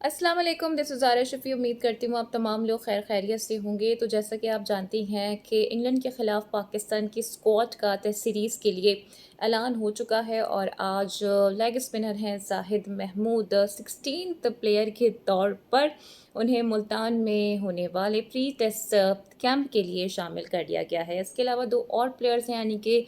अस्सलाम वालेकुम, this is Zaara Shafi. उम्मीद करती हूँ आप तमाम लोग खैर खैरियत से होंगे। तो जैसा कि आप जानती हैं कि इंग्लैंड के ख़िलाफ़ पाकिस्तान की स्क्वाड का टेस्ट सीरीज़ के लिए ऐलान हो चुका है और आज लेग स्पिनर हैं ज़ाहिद महमूद 16th प्लेयर के तौर पर उन्हें मुल्तान में होने वाले प्री टेस्ट कैंप के लिए शामिल कर लिया गया है। इसके अलावा दो और प्लेयर्स हैं, यानी कि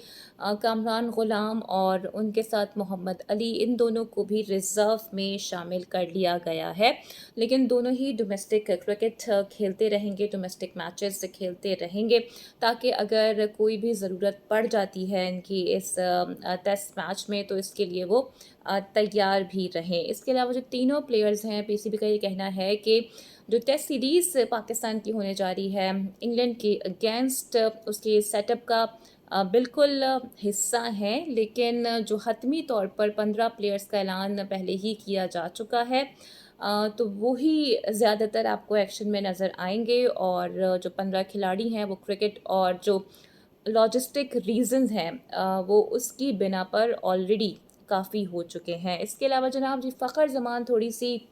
कामरान ग़ुलाम और उनके साथ मोहम्मद अली, इन दोनों को भी रिज़र्व में शामिल कर लिया गया है। लेकिन दोनों ही डोमेस्टिक क्रिकेट खेलते रहेंगे, डोमेस्टिक मैचेस खेलते रहेंगे, ताकि अगर कोई भी ज़रूरत पड़ जाती है इनकी इस टेस्ट मैच में तो इसके लिए वो तैयार भी रहें। इसके अलावा जो तीनों प्लेयर्स हैं, पीसीबी का ये कहना है कि जो टेस्ट सीरीज़ पाकिस्तान की होने जा रही है इंग्लैंड के अगेंस्ट, उसके सेटअप का बिल्कुल हिस्सा हैं, लेकिन जो हतमी तौर पर 15 प्लेयर्स का ऐलान पहले ही किया जा चुका है। तो वो ही ज़्यादातर आपको एक्शन में नज़र आएँगे और जो 15 खिलाड़ी हैं वो क्रिकेट और जो लॉजिस्टिक रीज़न्स हैं वो उसकी बिना पर ऑलरेडी काफ़ी हो चुके हैं। इसके अलावा जनाब जी फ़खर ज़मान थोड़ी-सी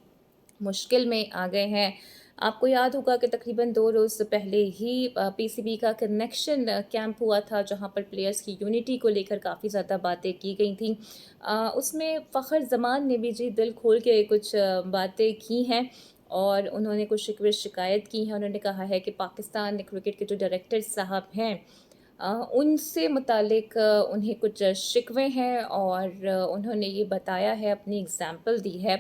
मुश्किल में आ गए हैं। आपको याद होगा कि तकरीबन 2 रोज़ पहले ही पीसीबी का कनेक्शन कैंप हुआ था, जहाँ पर प्लेयर्स की यूनिटी को लेकर काफ़ी ज़्यादा बातें की गई थीं। उसमें फ़खर ज़मान ने भी जी दिल खोल के कुछ बातें की हैं और उन्होंने कुछ शिकवे शिकायत की है। उन्होंने कहा है कि पाकिस्तान क्रिकेट के जो डायरेक्टर साहब हैं उनसे मुतालिक उन्हें कुछ शिकवे हैं और उन्होंने ये बताया है, अपनी एग्ज़ाम्पल दी है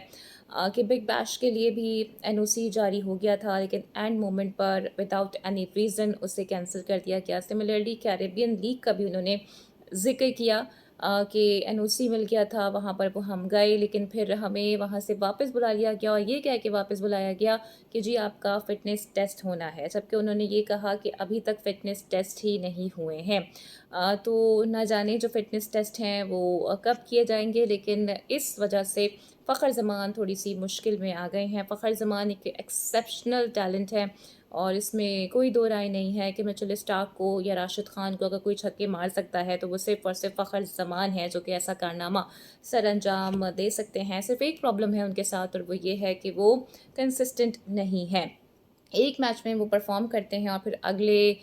कि बिग बैश के लिए भी एनओसी जारी हो गया था, लेकिन एंड मोमेंट पर विदाउट एनी रीज़न उसे कैंसिल कर दिया गया। सिमिलरली कैरेबियन लीग का भी उन्होंने ज़िक्र किया कि एनओसी मिल गया था, वहाँ पर वो हम गए, लेकिन फिर हमें वहाँ से वापस बुला लिया गया और ये कह के वापस बुलाया गया कि जी आपका फ़िटनेस टेस्ट होना है, जबकि उन्होंने ये कहा कि अभी तक फ़िटनेस टेस्ट ही नहीं हुए हैं। तो ना जाने जो फ़िटनेस टेस्ट हैं वो कब किए जाएँगे, लेकिन इस वजह से फ़खर ज़मान थोड़ी-सी मुश्किल में आ गए हैं। फ़खर ज़मान एक एक्सेप्शनल टैलेंट है और इसमें कोई दो राय नहीं है कि मिचेल स्टार्क को या राशिद खान को अगर कोई छक्के मार सकता है तो वो सिर्फ़ और सिर्फ़ फ़खर ज़मान है जो कि ऐसा कारनामा सरअंजाम दे सकते हैं। सिर्फ़ एक प्रॉब्लम है उनके साथ और वो ये है कि वो कंसिस्टेंट नहीं हैं। एक मैच में वो परफ़ॉर्म करते हैं और फिर अगले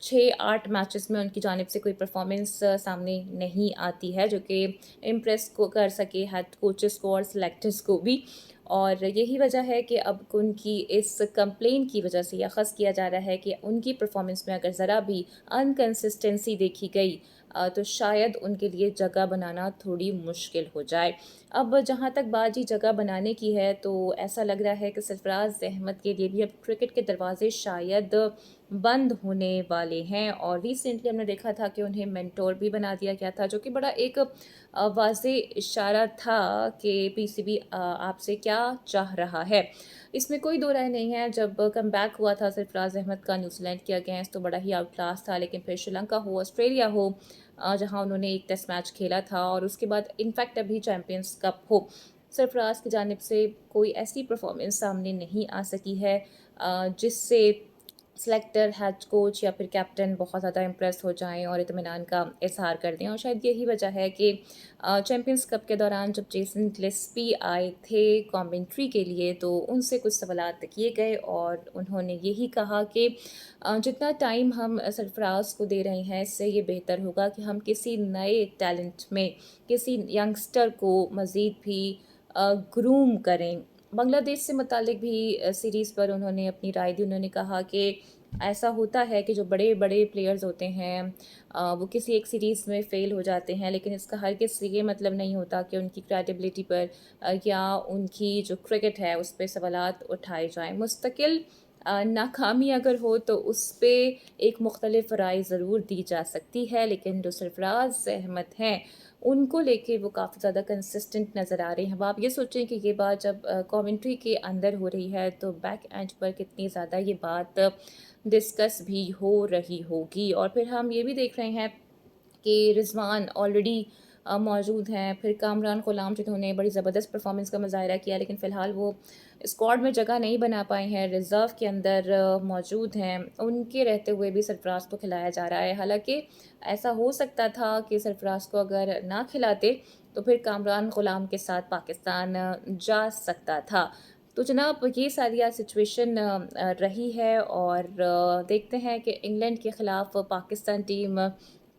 6-8 मैचेस में उनकी जानिब से कोई परफ़ॉर्मेंस सामने नहीं आती है, जो कि इम्प्रेस को कर सके हेड कोचेस को और सिलेक्टर्स को भी। और यही वजह है कि अब उनकी इस कंप्लेंट की वजह से यह ख़स किया जा रहा है कि उनकी परफ़ॉर्मेंस में अगर ज़रा भी अनकंसिस्टेंसी देखी गई तो शायद उनके लिए जगह बनाना थोड़ी मुश्किल हो जाए। अब जहाँ तक बात जी जगह बनाने की है, तो ऐसा लग रहा है कि सरफराज अहमद के लिए भी अब क्रिकेट के दरवाजे शायद बंद होने वाले हैं और रिसेंटली हमने देखा था कि उन्हें मेंटोर भी बना दिया गया था, जो कि बड़ा एक वाज़े इशारा था कि पीसीबी आपसे क्या चाह रहा है। इसमें कोई दो राय नहीं है। जब कमबैक हुआ था सरफराज अहमद का न्यूजीलैंड के अगेंस्ट, तो बड़ा ही आउटक्लास था, लेकिन फिर श्रीलंका हो, ऑस्ट्रेलिया हो, जहाँ उन्होंने एक टेस्ट मैच खेला था और उसके बाद इनफैक्ट अभी चैंपियंस कप हो, सरफराज की जानिब से कोई ऐसी परफॉर्मेंस सामने नहीं आ सकी है जिससे सेलेक्टर, हेड कोच या फिर कैप्टन बहुत ज़्यादा इम्प्रेस हो जाएं और इत्मीनान का इज़हार कर दें। और शायद यही वजह है कि चैंपियंस कप के दौरान जब जेसन गिलेस्पी आए थे कमेंट्री के लिए, तो उनसे कुछ सवालात किए गए और उन्होंने यही कहा कि जितना टाइम हम सरफराज को दे रहे हैं, इससे ये बेहतर होगा कि हम किसी नए टैलेंट में, किसी यंगस्टर को मज़ीद भी ग्रूम करें। बांग्लादेश से मुतालिक भी सीरीज़ पर उन्होंने अपनी राय दी। उन्होंने कहा कि ऐसा होता है कि जो बड़े-बड़े प्लेयर्स होते हैं वो किसी एक सीरीज़ में फ़ेल हो जाते हैं, लेकिन इसका हरगिज़ से ये मतलब नहीं होता कि उनकी क्रेडिबिलिटी पर या उनकी जो क्रिकेट है उस पे सवालात उठाए जाएँ। मुस्तकिल नाकामी अगर हो तो उस पे एक मुख्तलिफ राय ज़रूर दी जा सकती है, लेकिन जो सरफराज अहमद हैं उनको लेके वो काफ़ी ज़्यादा कंसिस्टेंट नज़र आ रहे हैं। अब आप ये सोचें कि ये बात जब कमेंट्री के अंदर हो रही है, तो बैक एंड पर कितनी ज़्यादा ये बात डिस्कस भी हो रही होगी। और फिर हम ये भी देख रहे हैं कि रिज़वान ऑलरेडी मौजूद हैं, फिर कामरान ग़ुलाम जिन्होंने बड़ी ज़बरदस्त परफ़ॉर्मेंस का मुज़ाहिरा किया, लेकिन फ़िलहाल वो स्क्वाड में जगह नहीं बना पाए हैं, रिज़र्व के अंदर मौजूद हैं। उनके रहते हुए भी सरफ़राज को खिलाया जा रहा है। हालाँकि ऐसा हो सकता था कि सरफ़राज को अगर ना खिलाते, तो फिर कामरान ग़ुलाम के साथ पाकिस्तान जा सकता था। तो जनाब ये सारी आज सिचुएशन रही है और देखते हैं कि इंग्लैंड के ख़िलाफ़ पाकिस्तान टीम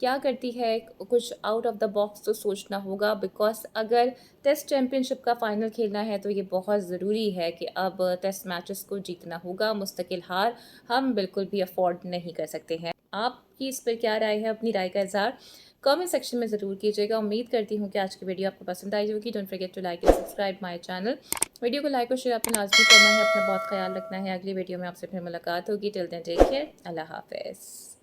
क्या करती है। कुछ आउट ऑफ द बॉक्स तो सोचना होगा, बिकॉज़ अगर टेस्ट चैंपियनशिप का फ़ाइनल खेलना है तो ये बहुत ज़रूरी है कि अब टेस्ट मैचेस को जीतना होगा। मुस्तकिल हार हम बिल्कुल भी अफोर्ड नहीं कर सकते हैं। आपकी इस पर क्या राय है? अपनी राय का इज़हार कमेंट सेक्शन में ज़रूर कीजिएगा। उम्मीद करती हूँ कि आज की वीडियो आपको पसंद आई होगी। Don't forget to like and subscribe my channel. Video को लाइक और शेयर आपने लाजमी करना है। अपना बहुत ख्याल रखना है। अगली वीडियो में आपसे फिर मुलाकात होगी। Till then take care. अल्लाह हाफ़िज़।